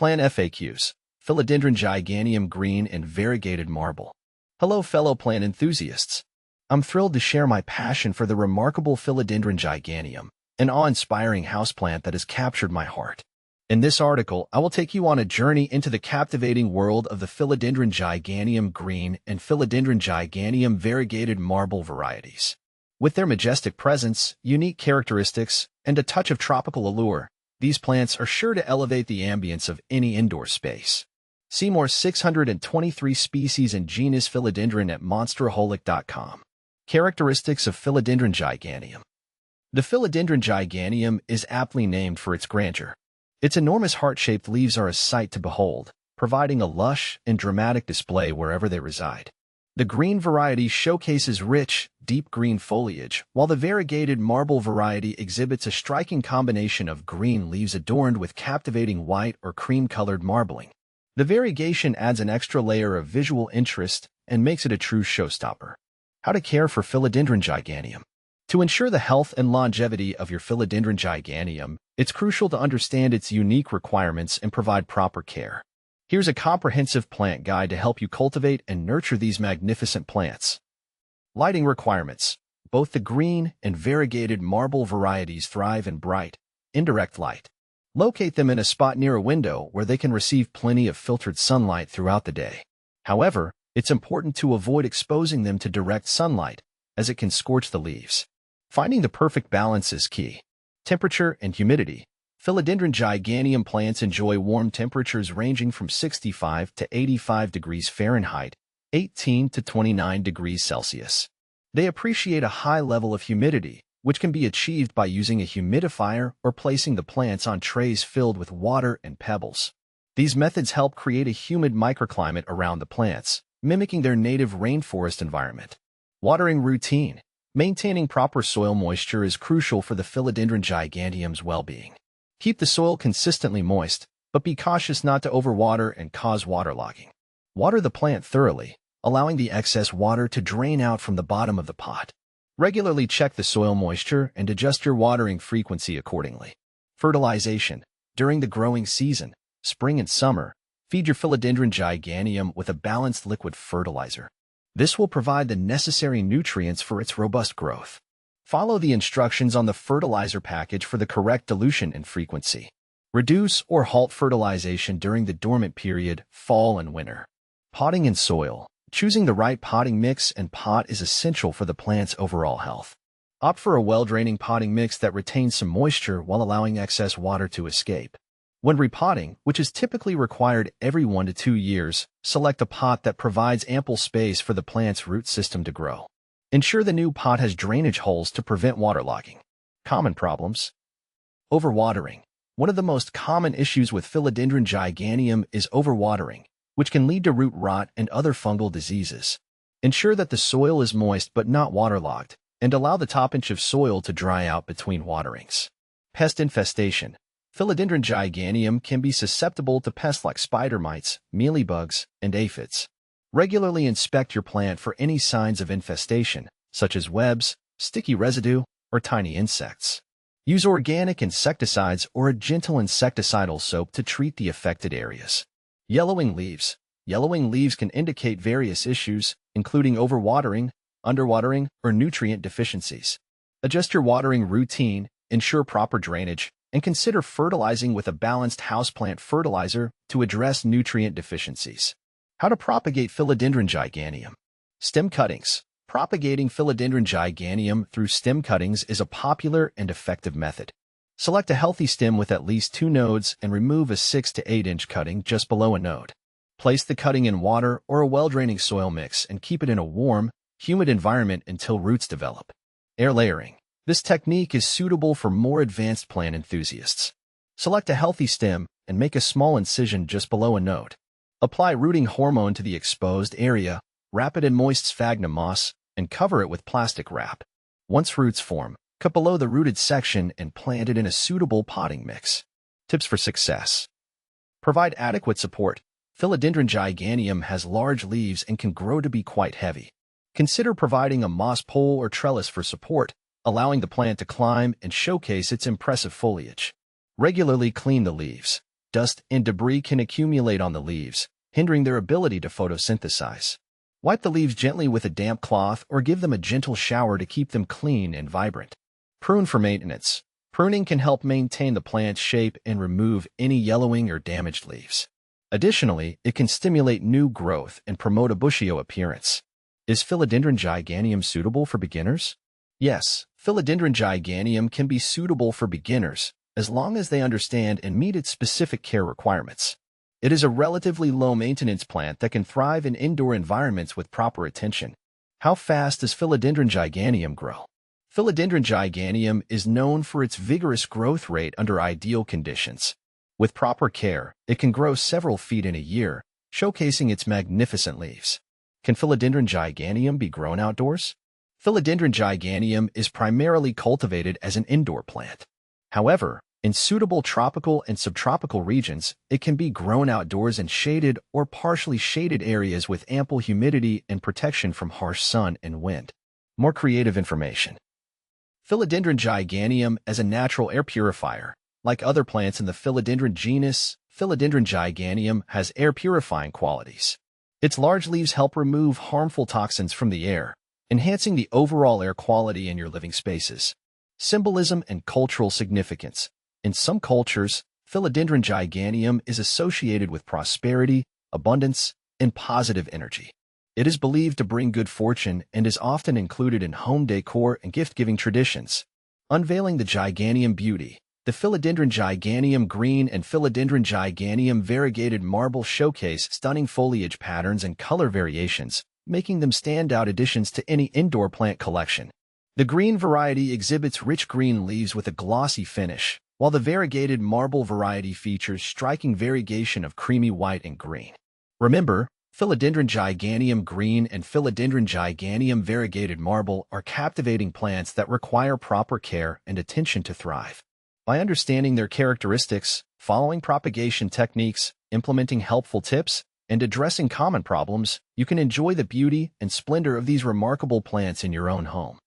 Plant FAQs. Philodendron Giganteum Green and Variegated Marble. Hello fellow plant enthusiasts. I'm thrilled to share my passion for the remarkable Philodendron Giganteum, an awe-inspiring houseplant that has captured my heart. In this article, I will take you on a journey into the captivating world of the Philodendron Giganteum Green and Philodendron Giganteum Variegated Marble varieties. With their majestic presence, unique characteristics, and a touch of tropical allure, these plants are sure to elevate the ambience of any indoor space. See more 623 species and genus Philodendron at monsteraholic.com. Characteristics of Philodendron Giganteum. The Philodendron Giganteum is aptly named for its grandeur. Its enormous heart-shaped leaves are a sight to behold, providing a lush and dramatic display wherever they reside. The green variety showcases rich, deep green foliage, while the variegated marble variety exhibits a striking combination of green leaves adorned with captivating white or cream-colored marbling. The variegation adds an extra layer of visual interest and makes it a true showstopper. How to care for Philodendron Giganteum. To ensure the health and longevity of your Philodendron Giganteum, it's crucial to understand its unique requirements and provide proper care. Here's a comprehensive plant guide to help you cultivate and nurture these magnificent plants. Lighting requirements. Both the green and variegated marble varieties thrive in bright, indirect light. Locate them in a spot near a window where they can receive plenty of filtered sunlight throughout the day. However, it's important to avoid exposing them to direct sunlight, as it can scorch the leaves. Finding the perfect balance is key. Temperature and humidity. Philodendron Giganteum plants enjoy warm temperatures ranging from 65 to 85 degrees Fahrenheit, 18 to 29 degrees Celsius. They appreciate a high level of humidity, which can be achieved by using a humidifier or placing the plants on trays filled with water and pebbles. These methods help create a humid microclimate around the plants, mimicking their native rainforest environment. Watering routine. Maintaining proper soil moisture is crucial for the Philodendron Giganteum's well-being. Keep the soil consistently moist, but be cautious not to overwater and cause waterlogging. Water the plant thoroughly, allowing the excess water to drain out from the bottom of the pot. Regularly check the soil moisture and adjust your watering frequency accordingly. Fertilization. During the growing season, spring and summer, feed your Philodendron Giganteum with a balanced liquid fertilizer. This will provide the necessary nutrients for its robust growth. Follow the instructions on the fertilizer package for the correct dilution and frequency. Reduce or halt fertilization during the dormant period, fall and winter. Potting and soil. Choosing the right potting mix and pot is essential for the plant's overall health. Opt for a well-draining potting mix that retains some moisture while allowing excess water to escape. When repotting, which is typically required every 1 to 2 years, select a pot that provides ample space for the plant's root system to grow. Ensure the new pot has drainage holes to prevent waterlogging. Common problems. Overwatering. One of the most common issues with Philodendron Giganteum is overwatering, which can lead to root rot and other fungal diseases. Ensure that the soil is moist but not waterlogged, and allow the top inch of soil to dry out between waterings. Pest infestation. Philodendron Giganteum can be susceptible to pests like spider mites, mealybugs, and aphids. Regularly inspect your plant for any signs of infestation, such as webs, sticky residue, or tiny insects. Use organic insecticides or a gentle insecticidal soap to treat the affected areas. Yellowing leaves. Yellowing leaves can indicate various issues, including overwatering, underwatering, or nutrient deficiencies. Adjust your watering routine, ensure proper drainage, and consider fertilizing with a balanced houseplant fertilizer to address nutrient deficiencies. How to propagate Philodendron Giganteum. Stem cuttings. Propagating Philodendron Giganteum through stem cuttings is a popular and effective method. Select a healthy stem with at least 2 nodes and remove a 6 to 8 inch cutting just below a node. Place the cutting in water or a well-draining soil mix and keep it in a warm, humid environment until roots develop. Air layering. This technique is suitable for more advanced plant enthusiasts. Select a healthy stem and make a small incision just below a node. Apply rooting hormone to the exposed area, wrap it in moist sphagnum moss, and cover it with plastic wrap. Once roots form, cut below the rooted section and plant it in a suitable potting mix. Tips for success. Provide adequate support. Philodendron Giganteum has large leaves and can grow to be quite heavy. Consider providing a moss pole or trellis for support, allowing the plant to climb and showcase its impressive foliage. Regularly clean the leaves. dust, and debris can accumulate on the leaves, hindering their ability to photosynthesize. Wipe the leaves gently with a damp cloth or give them a gentle shower to keep them clean and vibrant. Prune for maintenance. Pruning can help maintain the plant's shape and remove any yellowing or damaged leaves. Additionally, it can stimulate new growth and promote a bushier appearance. Is Philodendron giganteum suitable for beginners? Yes, Philodendron giganteum can be suitable for beginners, as long as they understand and meet its specific care requirements. It is a relatively low-maintenance plant that can thrive in indoor environments with proper attention. How fast does Philodendron giganteum grow? Philodendron giganteum is known for its vigorous growth rate under ideal conditions. With proper care, it can grow several feet in a year, showcasing its magnificent leaves. Can Philodendron giganteum be grown outdoors? Philodendron giganteum is primarily cultivated as an indoor plant. However, in suitable tropical and subtropical regions, it can be grown outdoors in shaded or partially shaded areas with ample humidity and protection from harsh sun and wind. More creative information. Philodendron giganteum as a natural air purifier. Like other plants in the Philodendron genus, Philodendron giganteum has air-purifying qualities. Its large leaves help remove harmful toxins from the air, enhancing the overall air quality in your living spaces. Symbolism and cultural significance. In some cultures, Philodendron giganteum is associated with prosperity, abundance, and positive energy. It is believed to bring good fortune and is often included in home decor and gift-giving traditions. Unveiling the giganteum beauty. The Philodendron giganteum green and Philodendron giganteum variegated marble showcase stunning foliage patterns and color variations, making them standout additions to any indoor plant collection. The green variety exhibits rich green leaves with a glossy finish, while the variegated marble variety features striking variegation of creamy white and green. Remember, Philodendron giganteum green and Philodendron giganteum variegated marble are captivating plants that require proper care and attention to thrive. By understanding their characteristics, following propagation techniques, implementing helpful tips, and addressing common problems, you can enjoy the beauty and splendor of these remarkable plants in your own home.